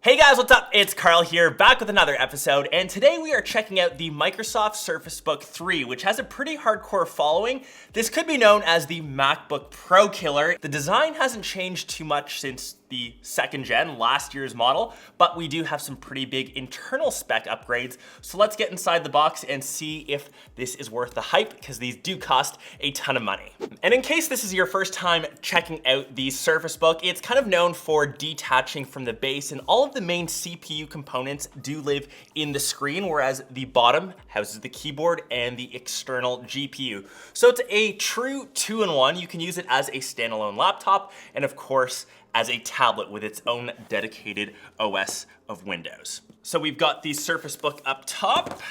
Hey guys, what's up? It's Karl here, back with another episode, and today we are checking out the Microsoft Surface Book 3, which has a pretty hardcore following. This could be known as the MacBook Pro killer. The design hasn't changed too much since the second gen, last year's model, but we do have some pretty big internal spec upgrades. So let's get inside the box and see if this is worth the hype, because these do cost a ton of money. And in case this is your first time checking out the Surface Book, it's kind of known for detaching from the base, and all of the main CPU components do live in the screen, whereas the bottom houses the keyboard and the external GPU. So it's a true two-in-one. You can use it as a standalone laptop, and of course, as a tablet with its own dedicated OS of Windows. So we've got the Surface Book up top.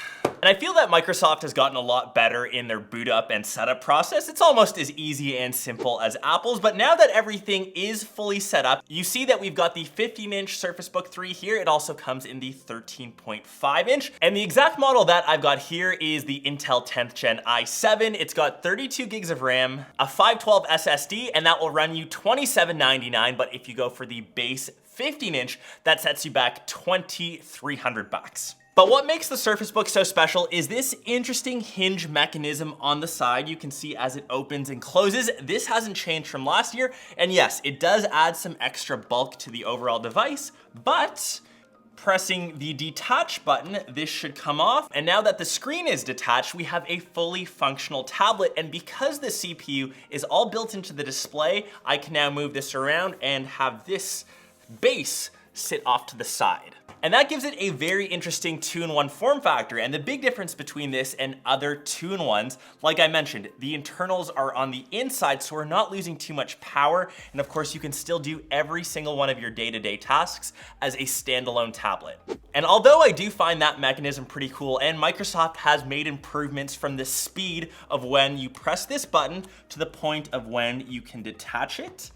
And I feel that Microsoft has gotten a lot better in their boot up and setup process. It's almost as easy and simple as Apple's, but now that everything is fully set up, you see that we've got the 15-inch Surface Book 3 here. It also comes in the 13.5-inch. And the exact model that I've got here is the Intel 10th Gen i7. It's got 32 gigs of RAM, a 512 SSD, and that will run you $27.99. But if you go for the base 15-inch, that sets you back $2,300. But what makes the Surface Book so special is this interesting hinge mechanism on the side. You can see as it opens and closes. This hasn't changed from last year. And yes, it does add some extra bulk to the overall device, but pressing the detach button, this should come off. And now that the screen is detached, we have a fully functional tablet. And because the CPU is all built into the display, I can now move this around and have this base sit off to the side. And that gives it a very interesting two-in-one form factor. And the big difference between this and other two-in-ones, like I mentioned, the internals are on the inside, so we're not losing too much power. And of course, you can still do every single one of your day-to-day tasks as a standalone tablet. And although I do find that mechanism pretty cool, and Microsoft has made improvements from the speed of when you press this button to the point of when you can detach it,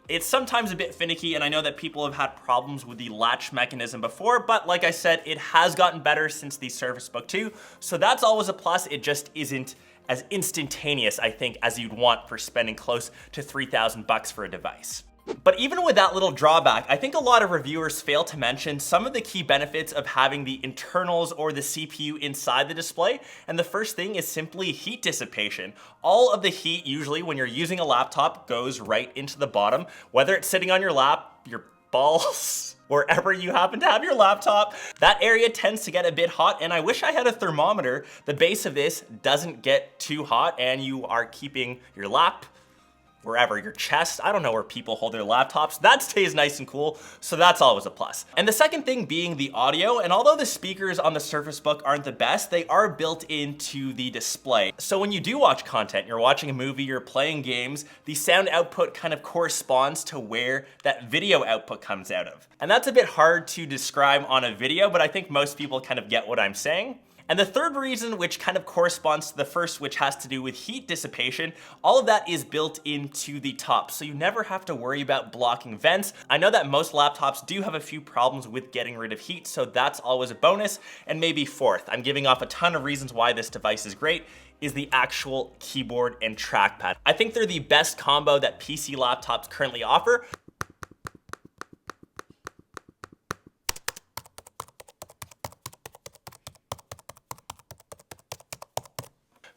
it's sometimes a bit finicky, and I know that people have had problems with the latch mechanism before, but like I said, it has gotten better since the Surface Book 2, so that's always a plus. It just isn't as instantaneous, I think, as you'd want for spending close to $3,000 for a device. But even with that little drawback, I think a lot of reviewers fail to mention some of the key benefits of having the internals or the CPU inside the display. And the first thing is simply heat dissipation. All of the heat, usually when you're using a laptop, goes right into the bottom, whether it's sitting on your lap, your balls, wherever you happen to have your laptop. That area tends to get a bit hot, and I wish I had a thermometer. The base of this doesn't get too hot, and you are keeping your lap, wherever, your chest, I don't know where people hold their laptops, that stays nice and cool, so that's always a plus. And the second thing being the audio, and although the speakers on the Surface Book aren't the best, they are built into the display. So when you do watch content, you're watching a movie, you're playing games, the sound output kind of corresponds to where that video output comes out of. And that's a bit hard to describe on a video, but I think most people kind of get what I'm saying. And the third reason, which kind of corresponds to the first, which has to do with heat dissipation, all of that is built into the top, so you never have to worry about blocking vents. I know that most laptops do have a few problems with getting rid of heat, so that's always a bonus. And maybe fourth, I'm giving off a ton of reasons why this device is great, is the actual keyboard and trackpad. I think they're the best combo that PC laptops currently offer.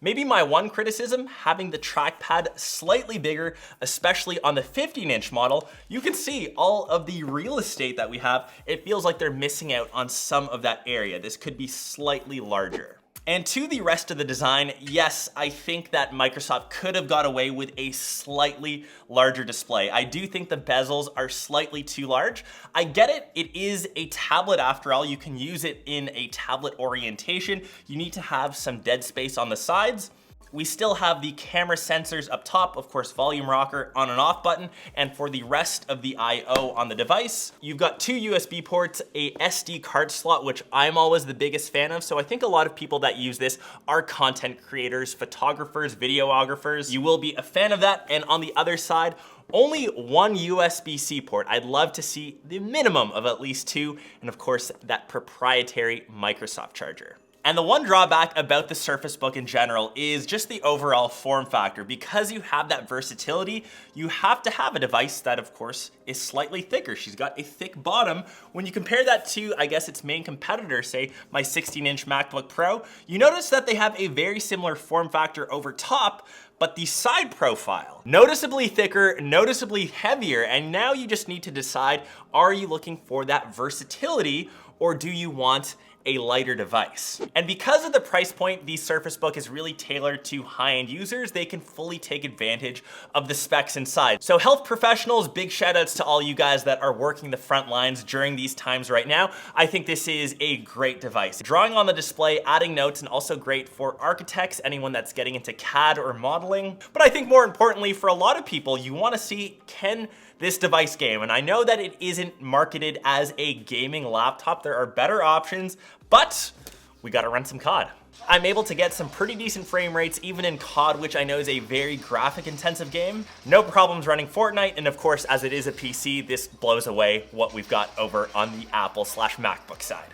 Maybe my one criticism, having the trackpad slightly bigger, especially on the 15-inch model, you can see all of the real estate that we have. It feels like they're missing out on some of that area. This could be slightly larger. And to the rest of the design, yes, I think that Microsoft could have got away with a slightly larger display. I do think the bezels are slightly too large. I get it, it is a tablet after all. You can use it in a tablet orientation. You need to have some dead space on the sides. We still have the camera sensors up top, of course, volume rocker, on and off button, and for the rest of the I/O on the device, you've got two USB ports, a SD card slot, which I'm always the biggest fan of, so I think a lot of people that use this are content creators, photographers, videographers. You will be a fan of that, and on the other side, only one USB-C port. I'd love to see the minimum of at least two, and of course, that proprietary Microsoft charger. And the one drawback about the Surface Book in general is just the overall form factor. Because you have that versatility, you have to have a device that, of course, is slightly thicker. She's got a thick bottom. When you compare that to, I guess, its main competitor, say my 16-inch MacBook Pro, you notice that they have a very similar form factor over top, but the side profile, noticeably thicker, noticeably heavier, and now you just need to decide, are you looking for that versatility, or do you want a lighter device? And because of the price point, the Surface Book is really tailored to high-end users. They can fully take advantage of the specs inside. So health professionals, big shout outs to all you guys that are working the front lines during these times right now. I think this is a great device. Drawing on the display, adding notes, and also great for architects, anyone that's getting into CAD or modeling. But I think more importantly, for a lot of people, you want to see, can this device game? And I know that it isn't marketed as a gaming laptop. There are better options, but we gotta run some COD. I'm able to get some pretty decent frame rates even in COD, which I know is a very graphic intensive game. No problems running Fortnite, and of course, as it is a PC, this blows away what we've got over on the Apple/MacBook side.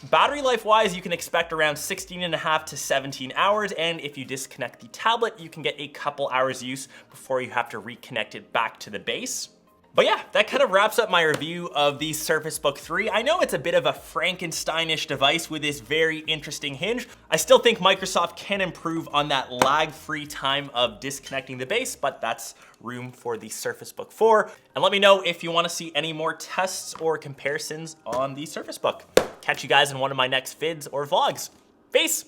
Battery life wise, you can expect around 16.5 to 17 hours, and if you disconnect the tablet, you can get a couple hours use before you have to reconnect it back to the base. But yeah, that kind of wraps up my review of the Surface Book 3. I know it's a bit of a Frankenstein-ish device with this very interesting hinge. I still think Microsoft can improve on that lag-free time of disconnecting the base, but that's room for the Surface Book 4. And let me know if you want to see any more tests or comparisons on the Surface Book. Catch you guys in one of my next vids or vlogs. Peace!